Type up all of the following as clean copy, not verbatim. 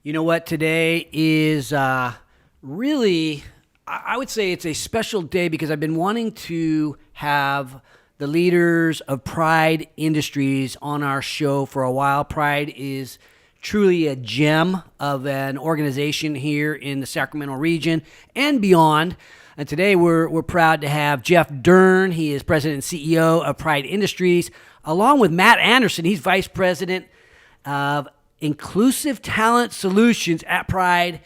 You know what? Today is really, I would say it's a special day because I've been wanting to have the leaders of Pride Industries on our show for a while. Pride is truly a gem of an organization here in the Sacramento region and beyond. And today we're proud to have Jeff Dern. He is president and CEO of Pride Industries, along with Matt Anderson. He's vice president of Inclusive Talent Solutions at Pride.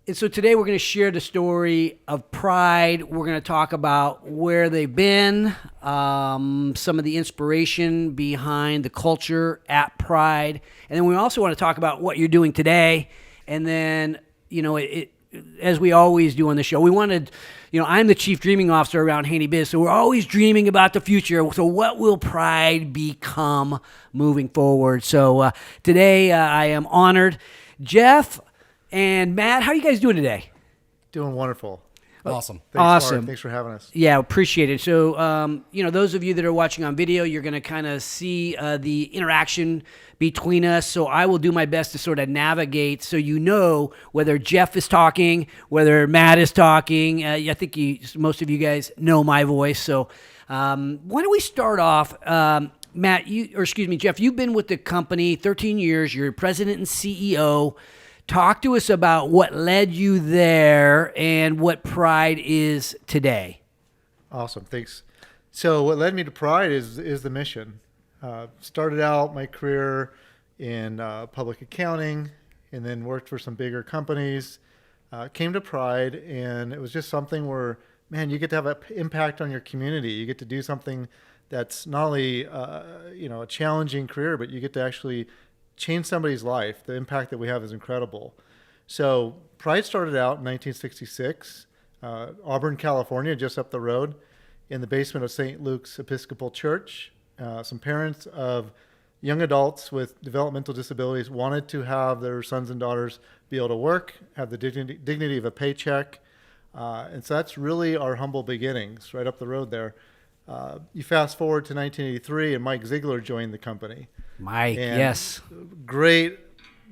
And so today we're going to share the story of Pride. We're going to talk about where they've been, some of the inspiration behind the culture at Pride. And then we also want to talk about what you're doing today. And then, as we always do on the show, we wanted, I'm the chief dreaming officer around Haney Biz, so we're always dreaming about the future. So what will Pride become moving forward? So today I am honored. Jeff and Matt, how are you guys doing today? Doing wonderful. Awesome. Thanks, Awesome. Mark. Thanks for having us. Yeah, appreciate it. So, those of you that are watching on video, you're going to kind of see the interaction between us. So I will do my best to sort of navigate so you know whether Jeff is talking, whether Matt is talking. I think most of you guys know my voice. So why don't we start off, Jeff, you've been with the company 13 years. You're president and CEO. Talk to us about what led you there and what Pride is today. Awesome. Thanks. So what led me to Pride is the mission. Started out my career in public accounting and then worked for some bigger companies. Came to Pride, and it was just something where, man, you get to have an impact on your community. You get to do something that's not only a challenging career, but you get to actually change somebody's life. The impact that we have is incredible. So Pride started out in 1966, Auburn, California, just up the road, in the basement of St. Luke's Episcopal Church. Some parents of young adults with developmental disabilities wanted to have their sons and daughters be able to work, have the dignity of a paycheck. And so that's really our humble beginnings, right up the road there. You fast forward to 1983, and Mike Ziegler joined the company. Mike, and yes. Great,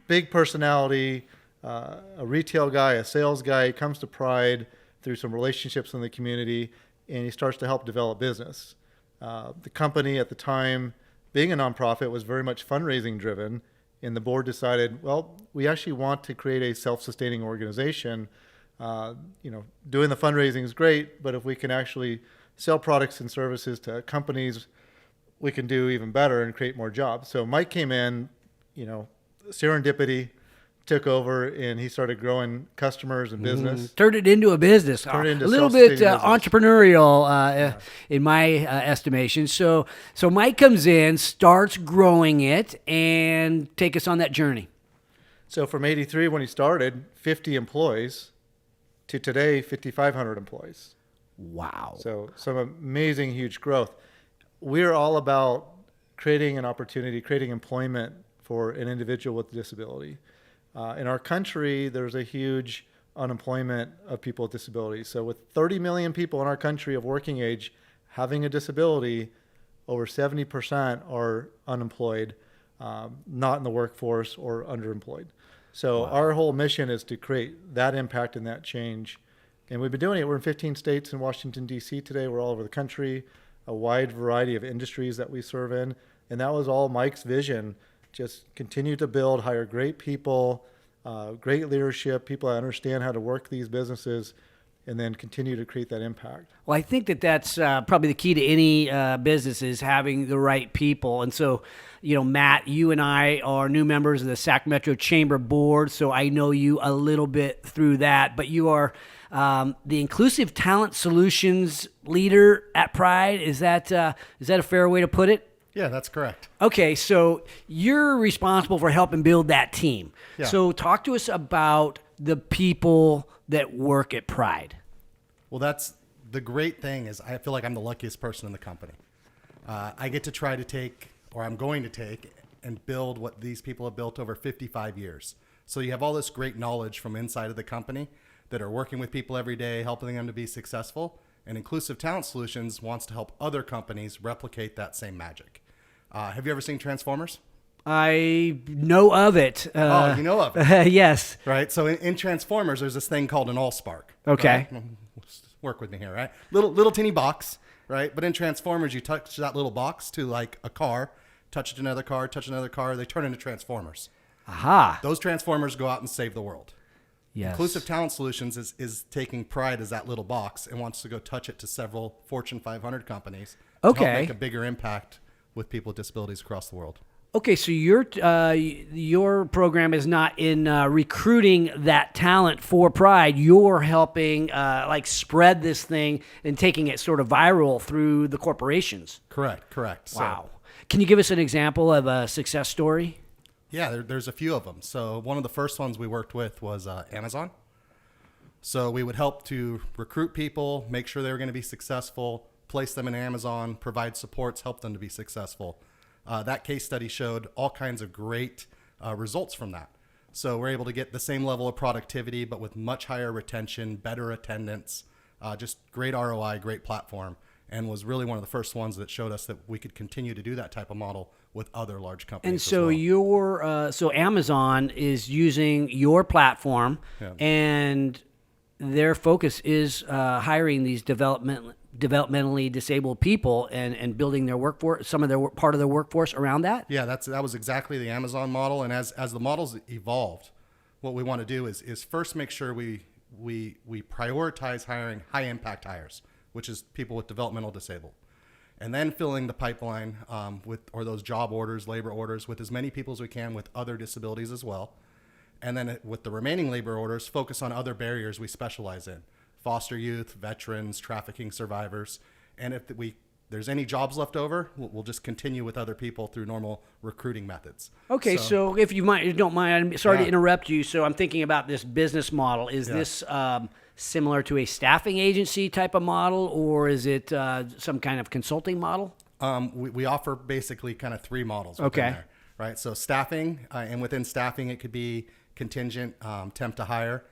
big personality, a retail guy, a sales guy. He comes to Pride through some relationships in the community, and he starts to help develop business. The company at the time, being a nonprofit, was very much fundraising driven, and the board decided, well, we actually want to create a self-sustaining organization. Doing the fundraising is great, but if we can actually sell products and services to companies, we can do even better and create more jobs. So Mike came in, serendipity, took over, and he started growing customers and business. Turned it into a business. Turned it into a little bit self-sustaining business. entrepreneurial in my estimation. So Mike comes in, starts growing it, and take us on that journey. So from 83, when he started, 50 employees, to today, 5,500 employees. Wow. So some amazing, huge growth. We're all about creating an opportunity, creating employment for an individual with a disability. In our country, there's a huge unemployment of people with disabilities. So with 30 million people in our country of working age having a disability, over 70% are unemployed, not in the workforce or underemployed. So Our whole mission is to create that impact and that change. And we've been doing it. We're in 15 states in Washington, D.C. today. We're all over the country, a wide variety of industries that we serve in. And that was all Mike's vision. Just continue to build, hire great people, great leadership, people that understand how to work these businesses, and then continue to create that impact. Well, I think that's probably the key to any business is having the right people. And so, Matt, you and I are new members of the Sac Metro Chamber Board, so I know you a little bit through that. But you are the Inclusive Talent Solutions leader at Pride. Is that a fair way to put it? Yeah, that's correct. Okay, so you're responsible for helping build that team. Yeah. So talk to us about the people that work at Pride. Well, that's the great thing is I feel like I'm the luckiest person in the company. I get to try to take, or I'm going to take, and build what these people have built over 55 years. So you have all this great knowledge from inside of the company that are working with people every day, helping them to be successful. And Inclusive Talent Solutions wants to help other companies replicate that same magic. Have you ever seen Transformers? I know of it. Oh, you know of it. Yes. Right. So in Transformers, there's this thing called an allspark. Okay. Right? Work with me here, right? Little teeny box, right? But in Transformers, you touch that little box to like a car, touch another car, they turn into Transformers. Aha. Those Transformers go out and save the world. Yes. Inclusive Talent Solutions is taking pride as that little box and wants to go touch it to several Fortune 500 companies to Okay. help make a bigger impact with people with disabilities across the world. Okay, so your program is not in recruiting that talent for Pride. You're helping like spread this thing and taking it sort of viral through the corporations. Correct. Wow. Can you give us an example of a success story? Yeah, there's a few of them. So one of the first ones we worked with was Amazon. So we would help to recruit people, make sure they were going to be successful, place them in Amazon, provide supports, help them to be successful. That case study showed all kinds of great results from that. So we're able to get the same level of productivity, but with much higher retention, better attendance, just great ROI, great platform, and was really one of the first ones that showed us that we could continue to do that type of model with other large companies. And so as well. so Amazon is using your platform, Yeah. and their focus is hiring these developmentally disabled people and building their workforce, some of their part of their workforce around that. Yeah, that was exactly the Amazon model. And as the models evolved, what we want to do is first make sure we prioritize hiring high impact hires, which is people with developmental disabled, and then filling the pipeline or those job orders, labor orders with as many people as we can with other disabilities as well. And then with the remaining labor orders, focus on other barriers we specialize in: foster youth, veterans, trafficking survivors. And if there's any jobs left over, we'll just continue with other people through normal recruiting methods. Okay, so if you don't mind, I'm sorry to Yeah. interrupt you. So I'm thinking about this business model. Is this similar to a staffing agency type of model, or is it some kind of consulting model? We offer basically kind of three models. Okay. There, right. So staffing, and within staffing, it could be contingent, temp to hire.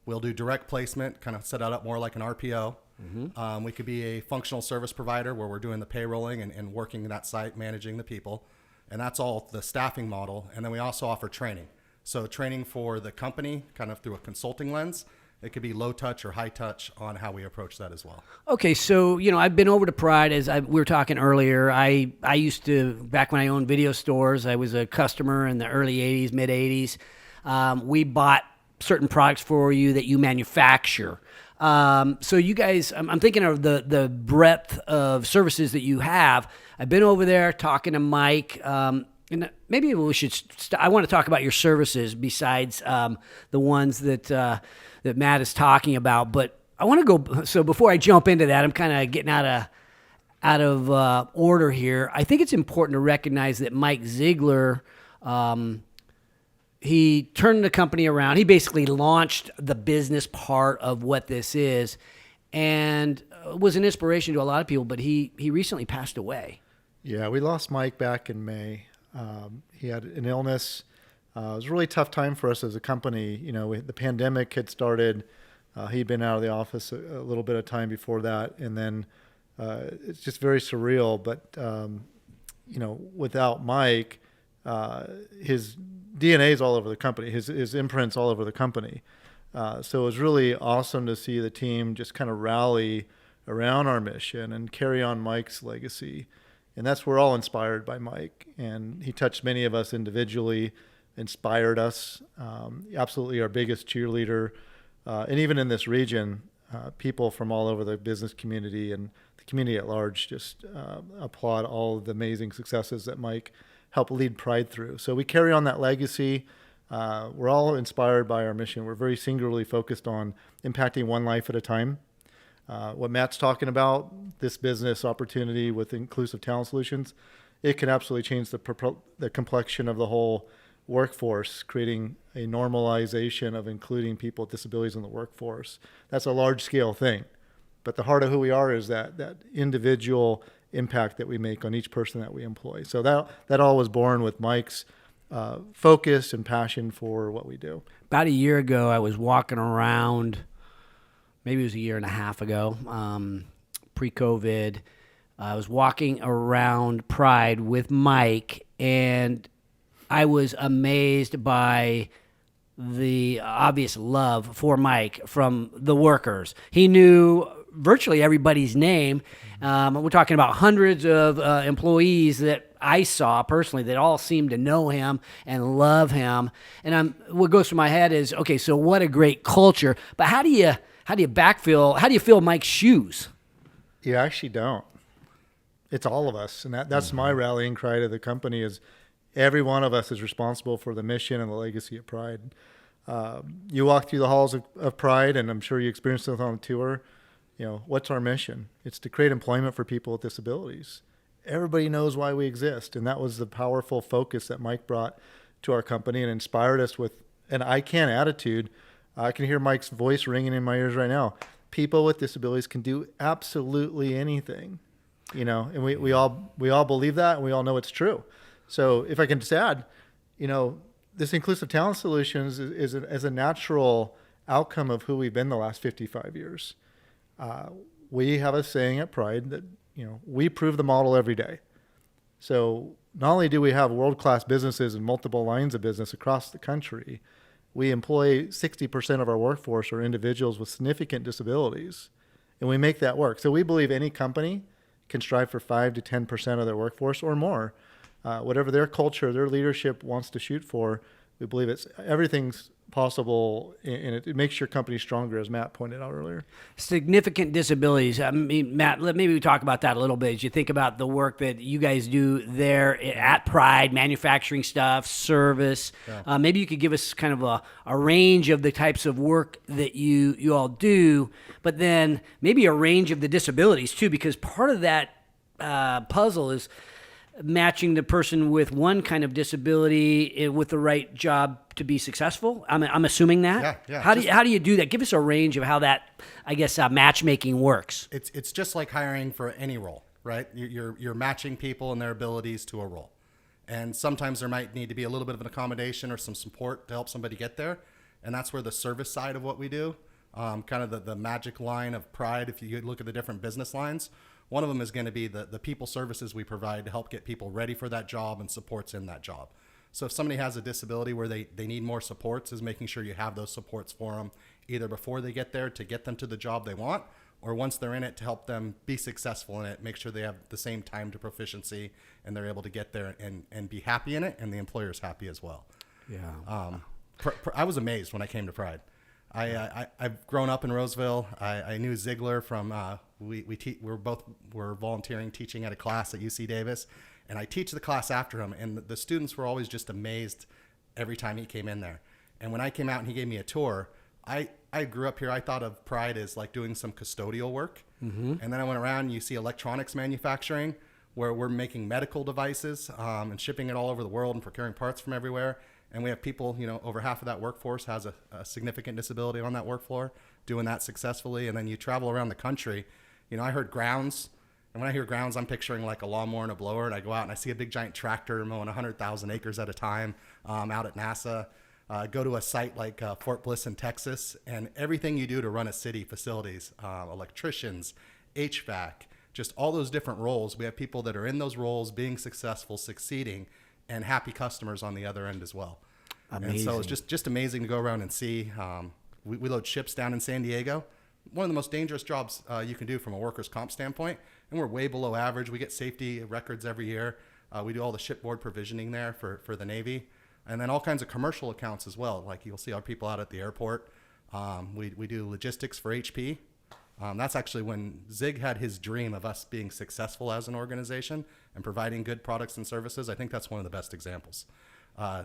We'll do direct placement, kind of set it up more like an RPO. Mm-hmm. We could be a functional service provider where we're doing the payrolling and working that site, managing the people. And that's all the staffing model. And then we also offer training. So training for the company, kind of through a consulting lens. It could be low touch or high touch on how we approach that as well. Okay, so I've been over to Pride we were talking earlier. I used to, back when I owned video stores, I was a customer in the early '80s, mid '80s. We bought certain products for you that you manufacture. So you guys, I'm thinking of the breadth of services that you have. I've been over there talking to Mike. And maybe we should. I want to talk about your services besides the ones that Matt is talking about. But I want to go. So before I jump into that, I'm kind of getting out of order here. I think it's important to recognize that Mike Ziegler, he turned the company around. He basically launched the business part of what this is, and was an inspiration to a lot of people. But he recently passed away. Yeah, we lost Mike back in May. He had an illness. It was a really tough time for us as a company. The pandemic had started. He'd been out of the office a little bit of time before that. And then it's just very surreal. But, without Mike, his DNA is all over the company. His imprint's all over the company. So it was really awesome to see the team just kind of rally around our mission and carry on Mike's legacy. And we're all inspired by Mike, and he touched many of us individually, inspired us, absolutely our biggest cheerleader. And even in this region, people from all over the business community and the community at large just applaud all of the amazing successes that Mike helped lead Pride through. So we carry on that legacy. We're all inspired by our mission. We're very singularly focused on impacting one life at a time. What Matt's talking about, this business opportunity with Inclusive Talent Solutions, it can absolutely change the complexion of the whole workforce, creating a normalization of including people with disabilities in the workforce. That's a large scale thing. But the heart of who we are is that individual impact that we make on each person that we employ. So that all was born with Mike's focus and passion for what we do. About a year ago, I was walking around. Maybe it was a year and a half ago, pre-COVID. I was walking around Pride with Mike, and I was amazed by the obvious love for Mike from the workers. He knew virtually everybody's name. We're talking about hundreds of employees that I saw personally that all seemed to know him and love him. And what goes through my head is, okay, so what a great culture. But how do you fill Mike's shoes? You actually don't. It's all of us. And that's my rallying cry to the company is every one of us is responsible for the mission and the legacy of Pride. You walk through the halls of Pride, and I'm sure you experienced it on the tour. What's our mission? It's to create employment for people with disabilities. Everybody knows why we exist. And that was the powerful focus that Mike brought to our company and inspired us with an I can attitude. I can hear Mike's voice ringing in my ears right now. People with disabilities can do absolutely anything, and we all believe that, and we all know it's true. So if I can just add, this inclusive talent solutions is a natural outcome of who we've been the last 55 years. We have a saying at Pride that, we prove the model every day. So not only do we have world-class businesses and multiple lines of business across the country, we employ 60% of our workforce are individuals with significant disabilities, and we make that work. So we believe any company can strive for 5 to 10% of their workforce or more. Whatever their culture, their leadership wants to shoot for, we believe everything's possible, and it makes your company stronger, as Matt pointed out earlier. Significant disabilities. I mean, Matt, maybe we talk about that a little bit as you think about the work that you guys do there at Pride, manufacturing stuff, service. Yeah. Maybe you could give us kind of a range of the types of work that you all do, but then maybe a range of the disabilities too, because part of that puzzle is matching the person with one kind of disability with the right job to be successful. I'm assuming that. Yeah. How do you do that? Give us a range of how that, I guess, matchmaking works. It's just like hiring for any role, right? You're matching people and their abilities to a role, and sometimes there might need to be a little bit of an accommodation or some support to help somebody get there, and that's where the service side of what we do, kind of the magic line of Pride. If you look at the different business lines. One of them is going to be the people services we provide to help get people ready for that job and supports in that job. So if somebody has a disability where they need more supports, is making sure you have those supports for them, either before they get there to get them to the job they want, or once they're in it to help them be successful in it, make sure they have the same time to proficiency and they're able to get there and be happy in it, and the employer's happy as well. Yeah. I was amazed when I came to Pride. I've grown up in Roseville. I knew Ziegler from we're volunteering teaching at a class at UC Davis, and I teach the class after him, and the students were always just amazed every time he came in there. And when I came out and he gave me a tour, I grew up here. I thought of Pride as like doing some custodial work, and then I went around and you see electronics manufacturing where we're making medical devices and shipping it all over the world and procuring parts from everywhere. And we have people, over half of that workforce has a significant disability on that work floor, doing that successfully. And then you travel around the country. I heard grounds. And when I hear grounds, I'm picturing like a lawnmower and a blower. And I go out and I see a big giant tractor mowing 100,000 acres at a time out at NASA. Go to a site like Fort Bliss in Texas. And everything you do to run a city, facilities, electricians, HVAC, just all those different roles. We have people that are in those roles being successful, succeeding, and happy customers on the other end as well. Amazing. And so it's just amazing to go around and see. We load ships down in San Diego. One of the most dangerous jobs you can do from a workers' comp standpoint, and we're way below average. We get safety records every year. We do all the shipboard provisioning there for the Navy, and then all kinds of commercial accounts as well. Like you'll see our people out at the airport. We do logistics for HP. That's actually when Zig had his dream of us being successful as an organization and providing good products and services. I think that's one of the best examples.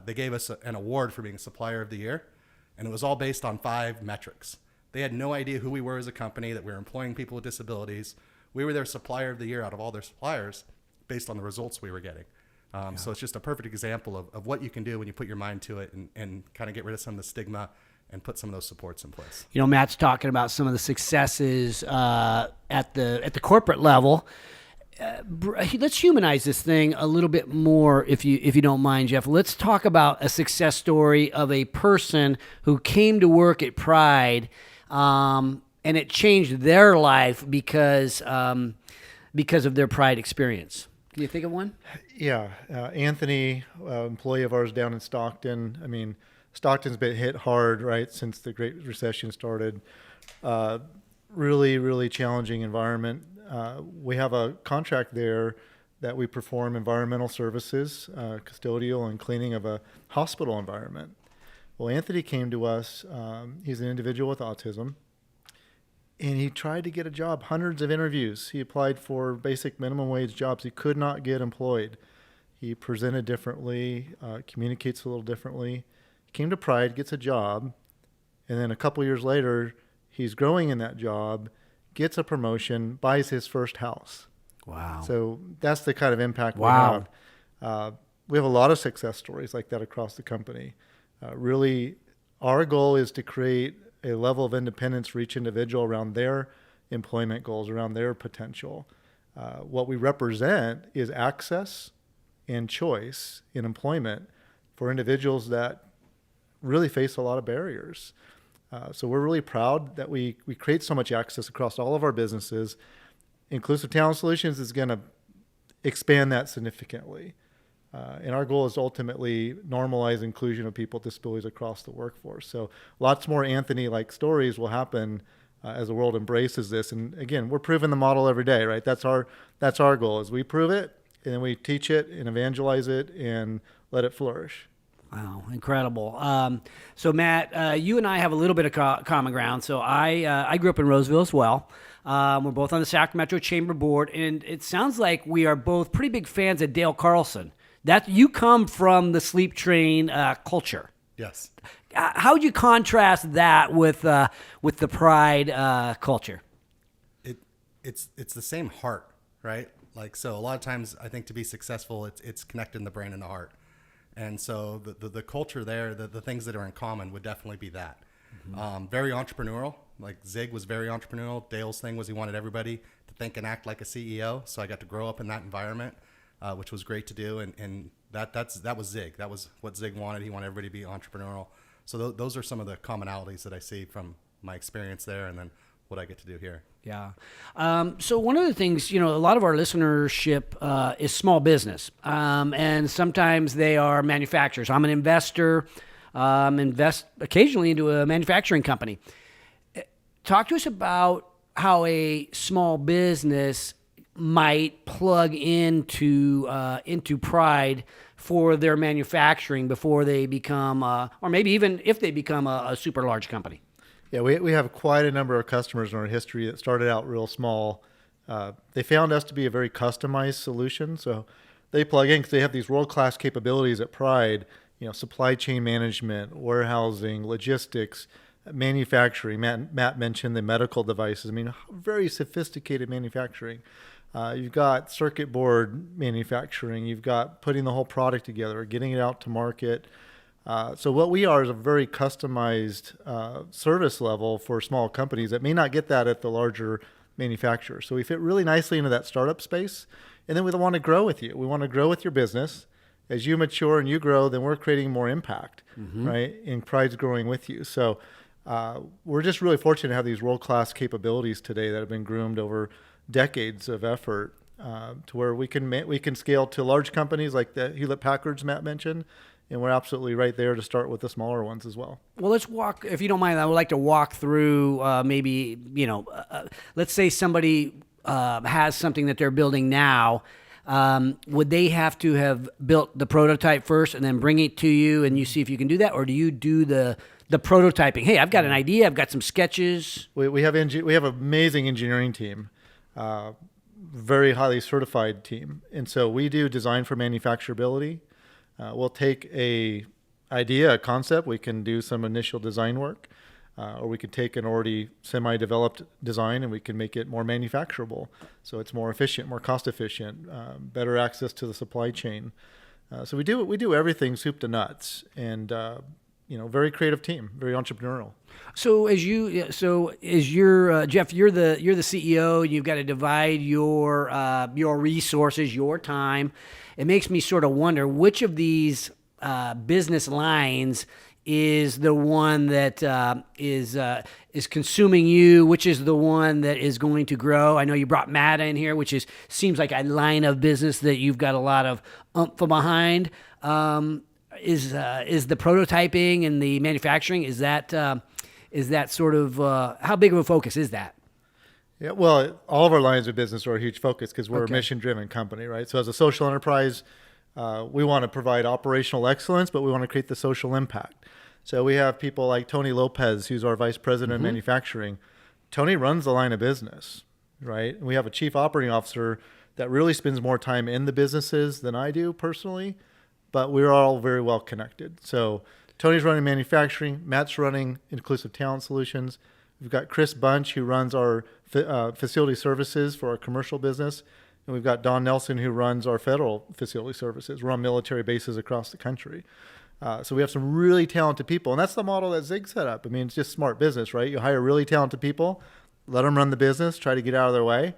They gave us an award for being Supplier of the Year, and it was all based on 5 metrics. They had no idea who we were as a company, that we were employing people with disabilities. We were their Supplier of the Year out of all their suppliers based on the results we were getting. So it's just a perfect example of what you can do when you put your mind to it and kind of get rid of some of the stigma and put some of those supports in place. Matt's talking about some of the successes at the corporate level. Let's humanize this thing a little bit more, if you don't mind, Jeff. Let's talk about a success story of a person who came to work at Pride, and it changed their life because of their Pride experience. Can you think of one? Yeah, Anthony, employee of ours down in Stockton. I mean, Stockton's been hit hard, right, since the Great Recession started. Really, really challenging environment. We have a contract there that we perform environmental services, custodial and cleaning of a hospital environment. Well, Anthony came to us. He's an individual with autism, and he tried to get a job, hundreds of interviews. He applied for basic minimum wage jobs. He could not get employed. He presented differently, communicates a little differently. Came to Pride, gets a job, and then a couple years later, he's growing in that job, gets a promotion, buys his first house. Wow. So that's the kind of impact Wow. we have. We have a lot of success stories like that across the company. Really, our goal is to create a level of independence for each individual around their employment goals, around their potential. What we represent is access and choice in employment for individuals that really face a lot of barriers. So we're really proud that we create so much access across all of our businesses. Inclusive Talent Solutions is going to expand that significantly. And our goal is to ultimately normalize inclusion of people with disabilities across the workforce. So lots more Anthony-like stories will happen as the world embraces this. And again, we're proving the model every day, right? That's our goal, is we prove it, and then we teach it and evangelize it and let it flourish. Wow, incredible. So Matt, you and I have a little bit of common ground. So I grew up in Roseville as well. We're both on the Sacramento Chamber Board, and it sounds like we are both pretty big fans of Dale Carlson. That you come from the sleep train culture. Yes. How would you contrast that with the Pride culture? It's the same heart, right? Like, so a lot of times I think to be successful, it's connecting the brain and the heart. And so the culture there, the things that are in common would definitely be that. Mm-hmm. Very entrepreneurial. Like Zig was very entrepreneurial. Dale's thing was he wanted everybody to think and act like a CEO. So I got to grow up in that environment, which was great to do. And that was Zig. That was what Zig wanted. He wanted everybody to be entrepreneurial. So those are some of the commonalities that I see from my experience there, and then what I get to do here. Yeah. So one of the things, a lot of our listenership is small business. And sometimes they are manufacturers. I'm an investor, invest occasionally into a manufacturing company. Talk to us about how a small business might plug into Pride for their manufacturing before they become, or maybe even if they become a super large company. Yeah, we have quite a number of customers in our history that started out real small. They found us to be a very customized solution. So they plug in because they have these world-class capabilities at Pride, supply chain management, warehousing, logistics, manufacturing. Matt mentioned the medical devices. I mean, very sophisticated manufacturing. You've got circuit board manufacturing. You've got putting the whole product together, getting it out to market. So what we are is a very customized service level for small companies that may not get that at the larger manufacturers. So we fit really nicely into that startup space. And then we want to grow with you. We want to grow with your business. As you mature and you grow, then we're creating more impact, right? And Pride's growing with you. So we're just really fortunate to have these world-class capabilities today that have been groomed over decades of effort to where we can scale to large companies like the Hewlett-Packards Matt mentioned. And we're absolutely right there to start with the smaller ones as well. Well, let's walk, if you don't mind, I would like to walk through maybe, let's say somebody has something that they're building now. Would they have to have built the prototype first and then bring it to you and you see if you can do that? Or do you do the prototyping? Hey, I've got an idea. I've got some sketches. We have an amazing engineering team, very highly certified team. And so we do design for manufacturability. We'll take a concept. We can do some initial design work, or we can take an already semi-developed design and we can make it more manufacturable. So it's more efficient, more cost efficient, better access to the supply chain. So we do everything soup to nuts, and very creative team, very entrepreneurial. So Jeff, you're the CEO. You've got to divide your resources, your time. It makes me sort of wonder which of these business lines is the one that is consuming you? Which is the one that is going to grow? I know you brought Matt in here, which seems like a line of business that you've got a lot of oomph behind. Is the prototyping and the manufacturing, is that sort of how big of a focus is that? Yeah, well, all of our lines of business are a huge focus because we're a mission-driven company, right? So as a social enterprise, we want to provide operational excellence, but we want to create the social impact. So we have people like Tony Lopez, who's our vice president of manufacturing. Tony runs the line of business, right? And we have a chief operating officer that really spends more time in the businesses than I do personally, but we're all very well connected. So Tony's running manufacturing, Matt's running inclusive talent solutions. We've got Chris Bunch, who runs our facility services for our commercial business. And we've got Don Nelson, who runs our federal facility services. We're on military bases across the country. So we have some really talented people. And that's the model that Zig set up. I mean, it's just smart business, right? You hire really talented people, let them run the business, try to get out of their way.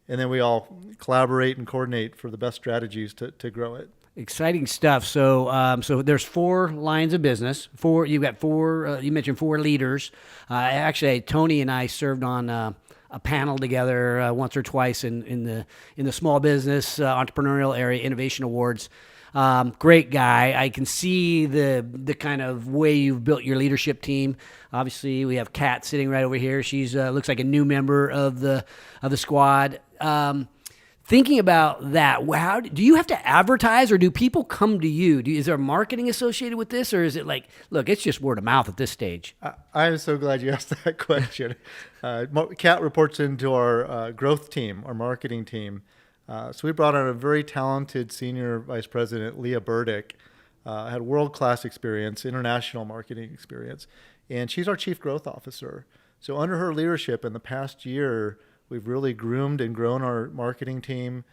And then we all collaborate and coordinate for the best strategies to grow it. Exciting stuff. So, so there's 4 lines of business. You've got 4. You mentioned 4 leaders. Actually, Tony and I served on a panel together once or twice in the small business entrepreneurial area innovation awards. Great guy. I can see the kind of way you've built your leadership team. Obviously, we have Kat sitting right over here. She's looks like a new member of the squad. Thinking about that, how do you have to advertise, or do people come to you? Is there marketing associated with this, or is it like, look, it's just word of mouth at this stage? I'm so glad you asked that question. Kat reports into our growth team, our marketing team. So we brought on a very talented senior vice president, Leah Burdick, had world-class experience, international marketing experience, and she's our chief growth officer. So under her leadership in the past year, we've really groomed and grown our marketing team.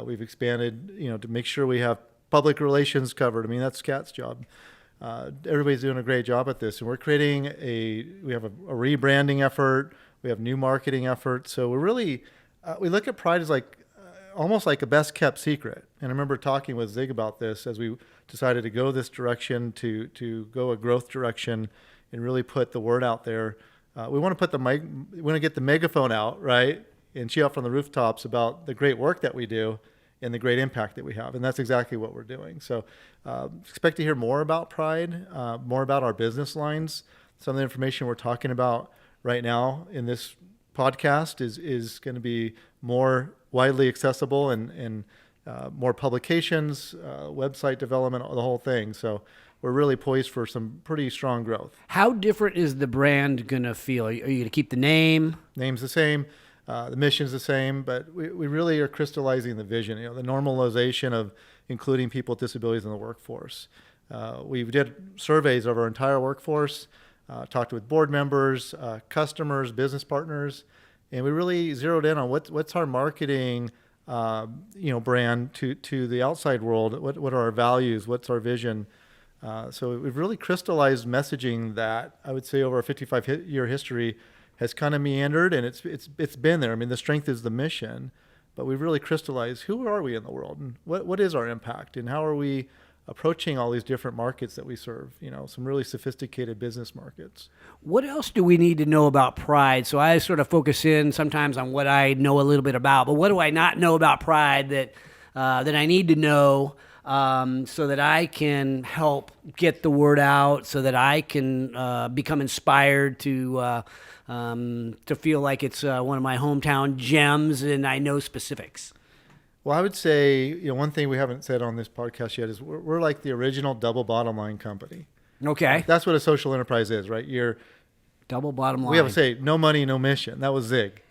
We've expanded, to make sure we have public relations covered. I mean, that's Kat's job. Everybody's doing a great job at this, and we're creating we have a rebranding effort. We have new marketing efforts. So we're really, we look at Pride as like almost like a best kept secret. And I remember talking with Zig about this as we decided to go this direction, to go a growth direction, and really put the word out there. We want to get the megaphone out, right, and shout from the rooftops about the great work that we do and the great impact that we have. And that's exactly what we're doing. So expect to hear more about Pride, more about our business lines. Some of the information we're talking about right now in this podcast is going to be more widely accessible and more publications, website development, the whole thing. So we're really poised for some pretty strong growth. How different is the brand going to feel? Are you going to keep the name? Name's the same. The mission's the same, but we really are crystallizing the vision, the normalization of including people with disabilities in the workforce. We did surveys of our entire workforce, talked with board members, customers, business partners, and we really zeroed in on what's our marketing brand to the outside world. What are our values? What's our vision? So we've really crystallized messaging that I would say over a 55-year history has kind of meandered, and it's been there. I mean, the strength is the mission, but we've really crystallized who are we in the world, and what is our impact, and how are we approaching all these different markets that we serve, some really sophisticated business markets. What else do we need to know about Pride? So I sort of focus in sometimes on what I know a little bit about, but what do I not know about Pride that I need to know so that I can help get the word out, so that I can become inspired to feel like it's one of my hometown gems and I know specifics? Well, I would say, one thing we haven't said on this podcast yet is we're like the original double bottom line company. Okay. That's what a social enterprise is, right? You're double bottom line. We have to say no money, no mission. That was Zig.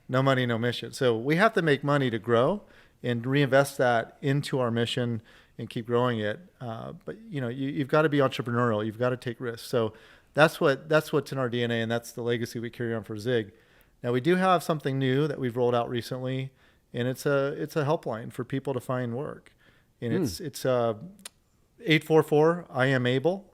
No money, no mission. So we have to make money to grow and reinvest that into our mission and keep growing it. But you've got to be entrepreneurial. You've got to take risks. So that's what's in our DNA, and that's the legacy we carry on for Zig. Now we do have something new that we've rolled out recently, and it's a helpline for people to find work, and it's 844 I am able.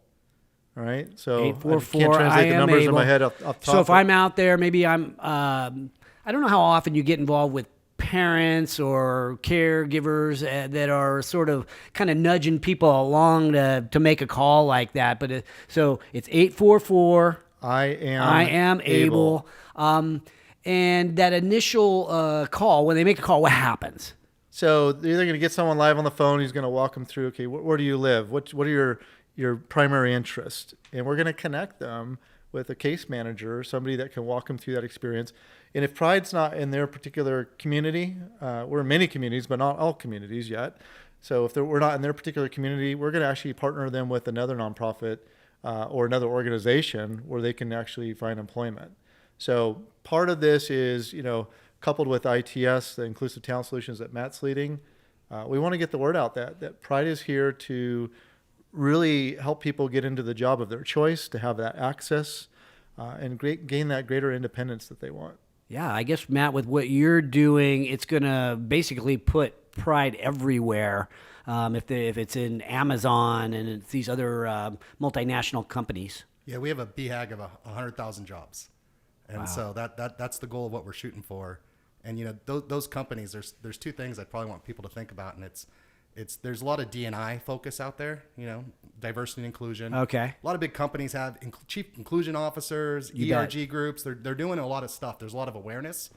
All right, so 844 I can't translate the numbers able. in my head off top. So if I'm out there, maybe I don't know how often you get involved with parents or caregivers that are sort of kind of nudging people along to make a call like that. But so it's 844. I I am able. And that initial call, when they make a call, what happens? So they're either going to get someone live on the phone who's going to walk them through, okay, where do you live? What are your primary interests? And we're going to connect them with a case manager, somebody that can walk them through that experience. And if Pride's not in their particular community, we're in many communities, but not all communities yet. So if we're not in their particular community, we're going to actually partner them with another nonprofit or another organization where they can actually find employment. So part of this is, coupled with ITS, the Inclusive Talent Solutions that Matt's leading, we want to get the word out that Pride is here to really help people get into the job of their choice, to have that access, and gain that greater independence that they want. Yeah, I guess, Matt, with what you're doing, it's going to basically put Pride everywhere. If it's in Amazon and it's these other multinational companies. Yeah, we have a BHAG of 100,000 jobs. And so that's the goal of what we're shooting for. And those companies, there's two things I probably want people to think about, and there's a lot of D&I focus out there, diversity and inclusion. Okay. A lot of big companies have chief inclusion officers, ERG groups. They're doing a lot of stuff. There's a lot of awareness,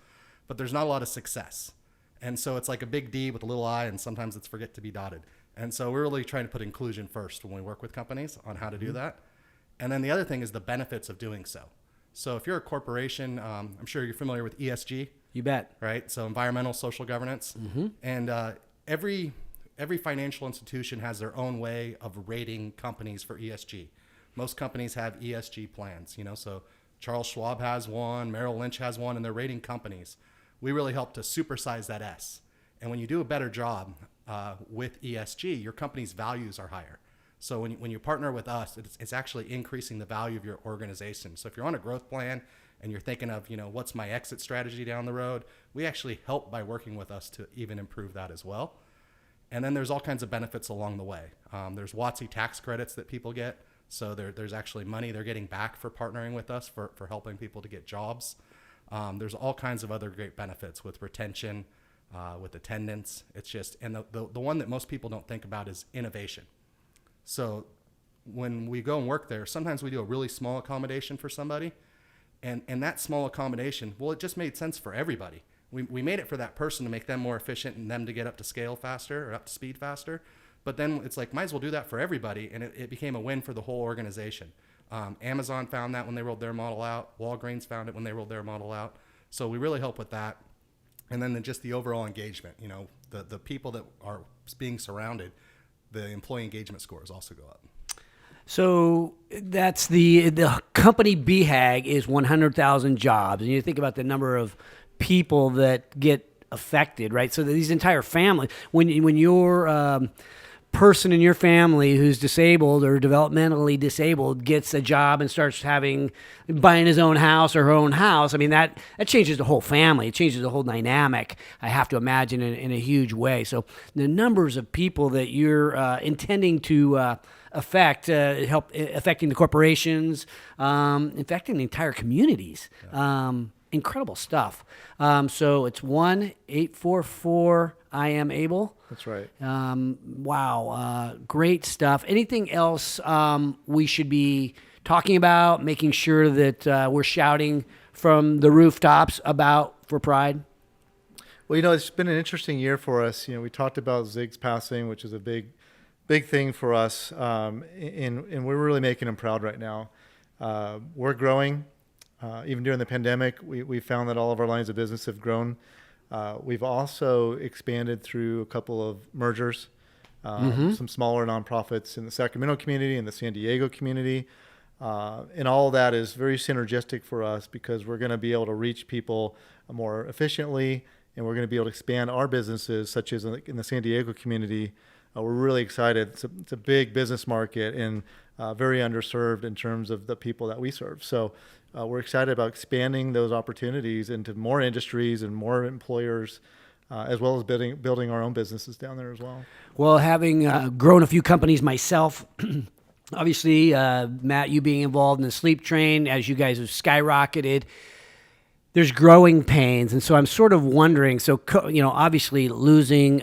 but there's not a lot of success. And so it's like a big D with a little I, and sometimes it's forget to be dotted. And so we're really trying to put inclusion first when we work with companies on how to do that. And then the other thing is the benefits of doing so. So if you're a corporation, I'm sure you're familiar with ESG. You bet. Right? So environmental, social governance. Mm-hmm. And every financial institution has their own way of rating companies for ESG. Most companies have ESG plans, so Charles Schwab has one, Merrill Lynch has one, and they're rating companies. We really help to supersize that S. And when you do a better job with ESG, your company's values are higher. So when you partner with us, it's actually increasing the value of your organization. So if you're on a growth plan and you're thinking of, what's my exit strategy down the road, we actually help by working with us to even improve that as well. And then there's all kinds of benefits along the way. There's WOTC tax credits that people get. So there's actually money they're getting back for partnering with us for helping people to get jobs. There's all kinds of other great benefits with retention, with attendance. It's just, and the one that most people don't think about is innovation. So when we go and work there, sometimes we do a really small accommodation for somebody. And that small accommodation, well, it just made sense for everybody. We made it for that person to make them more efficient and them to get up to scale faster or up to speed faster. But then it's like, might as well do that for everybody. And it became a win for the whole organization. Amazon found that when they rolled their model out. Walgreens found it when they rolled their model out. So we really help with that. And then just the overall engagement, the people that are being surrounded, the employee engagement scores also go up. So that's the company BHAG is 100,000 jobs. And you think about the number of people that get affected, right? So these entire family, when your person in your family who's disabled or developmentally disabled gets a job and starts buying his own house or her own house, I mean, that changes the whole family. It changes the whole dynamic, I have to imagine, in a huge way. So the numbers of people that you're intending to help affecting the corporations, affecting the entire communities. Yeah. Incredible stuff. So it's 1-844 I am able. That's right. Wow. Great stuff. Anything else we should be talking about, making sure that we're shouting from the rooftops about for Pride? Well, it's been an interesting year for us. We talked about Zig's passing, which is a big thing for us. And we're really making him proud right now. We're growing. Even during the pandemic, we found that all of our lines of business have grown. We've also expanded through a couple of mergers, some smaller nonprofits in the Sacramento community and the San Diego community. And all of that is very synergistic for us because we're going to be able to reach people more efficiently, and we're going to be able to expand our businesses, such as in the San Diego community. We're really excited. It's a big business market and very underserved in terms of the people that we serve. So we're excited about expanding those opportunities into more industries and more employers, as well as building our own businesses down there as well. Well, having grown a few companies myself, obviously, Matt, you being involved in the sleep train as you guys have skyrocketed, there's growing pains, and so I'm sort of wondering. So, obviously losing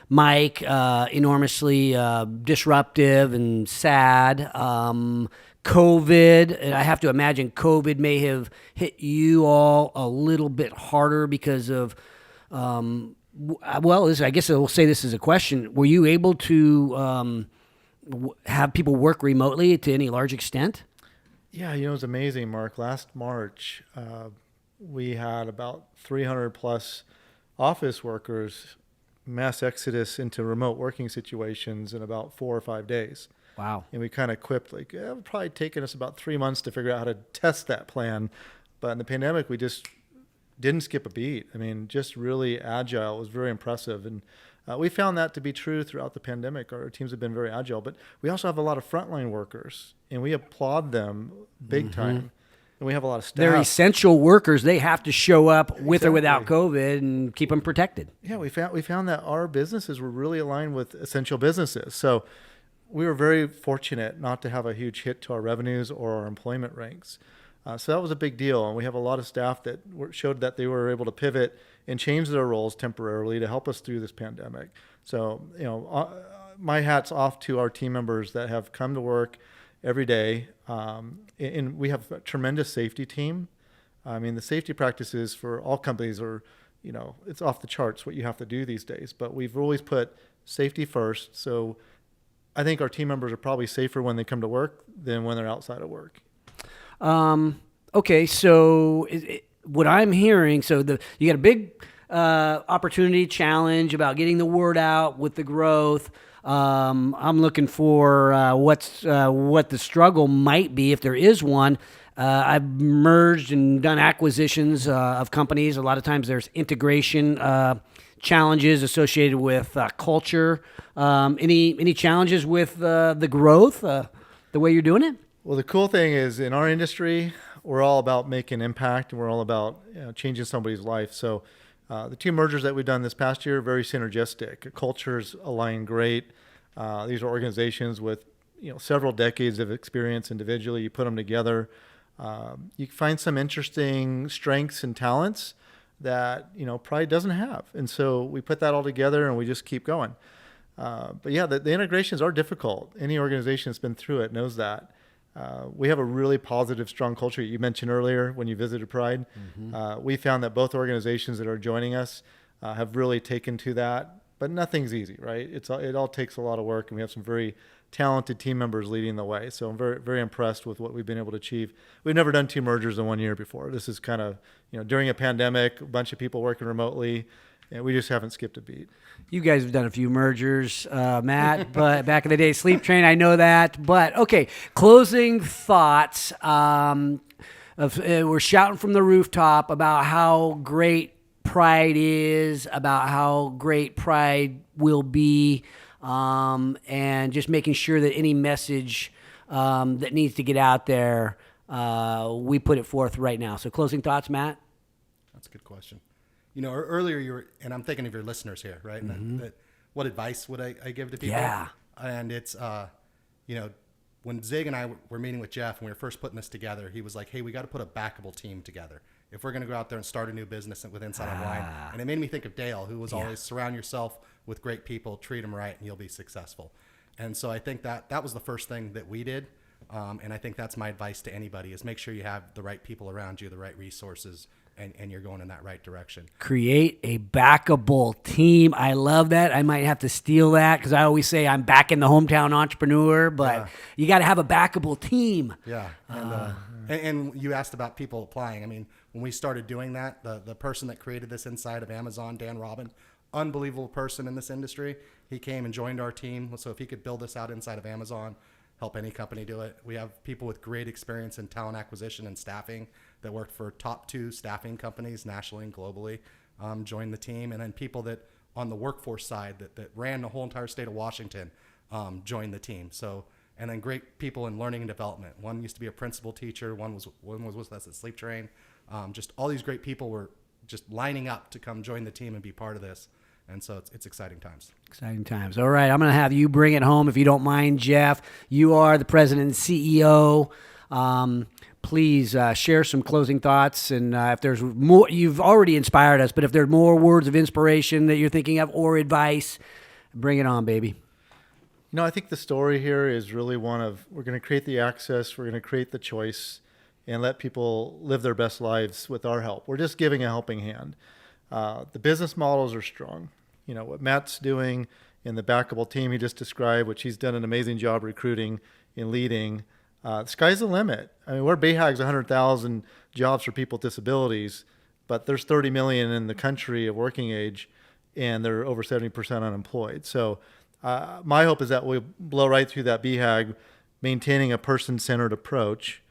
Mike, enormously disruptive and sad. COVID, and I have to imagine COVID may have hit you all a little bit harder because of. I guess I will say this as a question: were you able to have people work remotely to any large extent? Yeah, it was amazing, Mark. Last March, we had about 300 plus office workers mass exodus into remote working situations in about 4 or 5 days. Wow. And we kind of quipped like, it would probably taken us about 3 months to figure out how to test that plan. But in the pandemic, we just didn't skip a beat. I mean, just really agile. It was very impressive. And we found that to be true throughout the pandemic. Our teams have been very agile, but we also have a lot of frontline workers, and we applaud them big time. And we have a lot of staff. They're essential workers. They have to show up with or Exactly. without COVID and keep them protected. Yeah, we found that our businesses were really aligned with essential businesses. So we were very fortunate not to have a huge hit to our revenues or our employment ranks. So that was a big deal. And we have a lot of staff that showed that they were able to pivot and change their roles temporarily to help us through this pandemic. So, my hat's off to our team members that have come to work every day. And we have a tremendous safety team. I mean, the safety practices for all companies are, it's off the charts what you have to do these days. But we've always put safety first. So I think our team members are probably safer when they come to work than when they're outside of work. Okay, so what I'm hearing, you got a big opportunity challenge about getting the word out with the growth. I'm looking for what the struggle might be, if there is one. I've merged and done acquisitions of companies. A lot of times there's integration challenges associated with culture. Any challenges with the growth, the way you're doing it? Well, the cool thing is in our industry, we're all about making impact, and we're all about changing somebody's life. So the two mergers that we've done this past year are very synergistic. Cultures align great. These are organizations with several decades of experience individually. You put them together. You find some interesting strengths and talents that Pride doesn't have. And so we put that all together and we just keep going. But yeah, the integrations are difficult. Any organization that's been through it knows that. We have a really positive, strong culture. You mentioned earlier when you visited Pride. We found that both organizations that are joining us have really taken to that. But nothing's easy, right? It all takes a lot of work, and we have some very talented team members leading the way. So I'm very, very impressed with what we've been able to achieve. We've never done 2 mergers in 1 year before. This is kind of, during a pandemic, a bunch of people working remotely, and we just haven't skipped a beat. You guys have done a few mergers, Matt, but back in the day, Sleep Train, I know that. But okay, closing thoughts. We're shouting from the rooftop about how great Pride is, about how great Pride will be, and just making sure that any message that needs to get out there, we put it forth right now. So closing thoughts, Matt? That's a good question. Earlier you were, and I'm thinking of your listeners here, right? And that what advice would I give to people? Yeah. And it's, when Zig and I were meeting with Jeff and we were first putting this together, he was like, hey, we got to put a backable team together if we're going to go out there and start a new business with Inside of Wine. And it made me think of Dale, who was always surround yourself with great people, treat them right, and you'll be successful. And so I think that was the first thing that we did. And I think that's my advice to anybody is make sure you have the right people around you, the right resources, and you're going in that right direction. Create a backable team. I love that. I might have to steal that because I always say I'm back in the hometown entrepreneur, but you got to have a backable team. Yeah. And you asked about people applying. I mean, when we started doing that, the person that created this inside of Amazon, Dan Robin, unbelievable person in this industry. He came and joined our team. So if he could build this out inside of Amazon, help any company do it. We have people with great experience in talent acquisition and staffing that worked for top 2 staffing companies nationally and globally, join the team. And then people that on the workforce side that ran the whole entire state of Washington joined the team. So, and then great people in learning and development. One used to be a principal teacher. One was with us at Sleep Train. Just all these great people were just lining up to come join the team and be part of this. And so it's exciting times. Exciting times. All right, I'm going to have you bring it home if you don't mind, Jeff. You are the president and CEO. Please share some closing thoughts, and if there's more, you've already inspired us, but if there's more words of inspiration that you're thinking of or advice, bring it on, baby. I think the story here is really one of, we're going to create the access, we're going to create the choice, and let people live their best lives with our help. We're just giving a helping hand. The business models are strong. What Matt's doing in the backable team he just described, which he's done an amazing job recruiting and leading. The sky's the limit. I mean, we're BHAG's 100,000 jobs for people with disabilities, but there's 30 million in the country of working age, and they're over 70% unemployed. So my hope is that we'll blow right through that BHAG, maintaining a person-centered approach,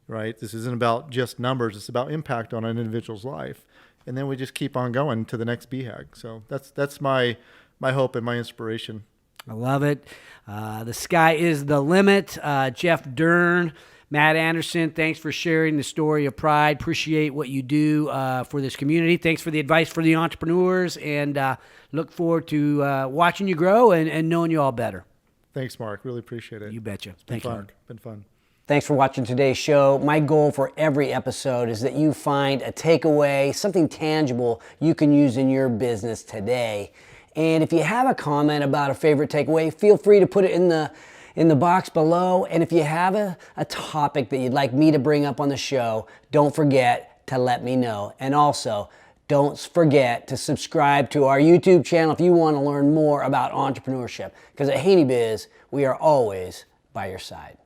right? This isn't about just numbers. It's about impact on an individual's life. And then we just keep on going to the next BHAG. So that's my hope and my inspiration. I love it. The sky is the limit. Jeff Dern, Matt Anderson, thanks for sharing the story of Pride. Appreciate what you do for this community. Thanks for the advice for the entrepreneurs, and look forward to watching you grow and knowing you all better. Thanks, Mark. Really appreciate it. You betcha. Thanks, Thanks, Mark. Been fun. Thanks for watching today's show. My goal for every episode is that you find a takeaway, something tangible you can use in your business today. And if you have a comment about a favorite takeaway, feel free to put it in the box below. And if you have a topic that you'd like me to bring up on the show, don't forget to let me know. And also, don't forget to subscribe to our YouTube channel if you want to learn more about entrepreneurship. Because at Haney Biz, we are always by your side.